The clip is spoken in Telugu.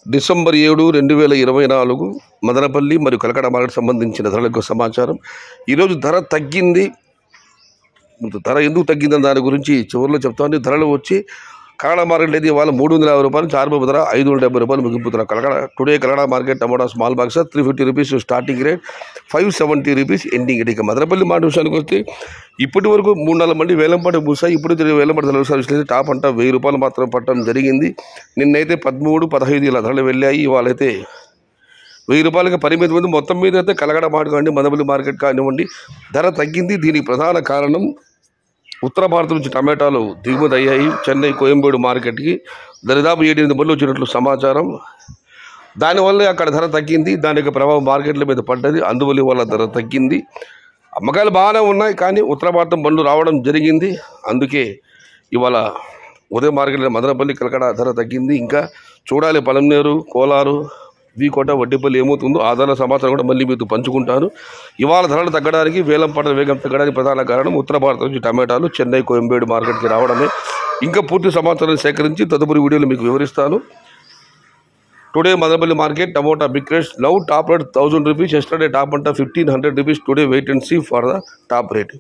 డిసెంబర్ 7, 2024 మదనపల్లి మరియు కలకడ మార్కెట్ సంబంధించిన ధరలకు సమాచారం. ఈరోజు ధర తగ్గింది. ధర ఎందుకు తగ్గిందని దాని గురించి చివరిలో చెప్తాను. ధరలు వచ్చి కలకడ మార్కెట్ అయితే ఇవాళ 350 రూపాయలు, చార్బాబు ధర 570 రూపాయలు ముగింపు ధర. టుడే కలకడ మార్కెట్ టమాటా small box 350 rupees starting rate, 570 rupees ending rate. ఇక మదనపల్లి మాట విషయానికి వస్తే ఇప్పటి వరకు 3-4 మంది వేలంపాటి మూసాయి. ఇప్పుడు వేలంపాటి ధరలు విశ్లేషించి టాప్ అంట 1000 రూపాయలు మాత్రం పట్టడం జరిగింది. నిన్నైతే 13, 15 ఇలా ధరలు వెళ్ళాయి. ఇవాళైతే 1000 రూపాయలకి పరిమితి ఉంది. మొత్తం మీద అయితే కలకడ మార్కెట్ కానివ్వండి, మదనపల్లి మార్కెట్ కానివ్వండి ధర తగ్గింది. దీనికి ప్రధాన కారణం ఉత్తర భారతం నుంచి టమాటాలు దిగుమతి అయ్యాయి. చెన్నై, కోయంబేడు మార్కెట్కి దరిదాపు 7-8 బండ్లు వచ్చినట్లు సమాచారం. దానివల్లే అక్కడ ధర తగ్గింది. దాని యొక్క ప్రభావం మార్కెట్ల మీద పడ్డది. అందువల్ల వాళ్ళ ధర తగ్గింది. అమ్మకాలు బాగానే ఉన్నాయి, కానీ ఉత్తర భారతం బండ్లు రావడం జరిగింది. అందుకే ఇవాళ ఉదయం మార్కెట్లో మదనపల్లి, కలకడ ధర తగ్గింది. ఇంకా చూడాలి పలమనేరు, కోలారు, వీకోట, వడ్డేపల్లి ఏమవుతుందో ఆ ధరల సమాచారం కూడా మళ్ళీ మీతో పంచుకుంటాను. ఇవాళ ధరలు తగ్గడానికి, వేలంపాటల వేగం తగ్గడానికి ప్రధాన కారణం ఉత్తర భారతం నుంచి టమాటాలు చెన్నై, కోయంబేడు మార్కెట్కి రావడమే. ఇంకా పూర్తి సమాచారం సేకరించి తదుపరి వీడియోలో మీకు వివరిస్తాను. Today Madanapalle market tomato big rates now top rate 1000 rupees. Yesterday top అంట 1500 rupees. Today wait and see for the top rate.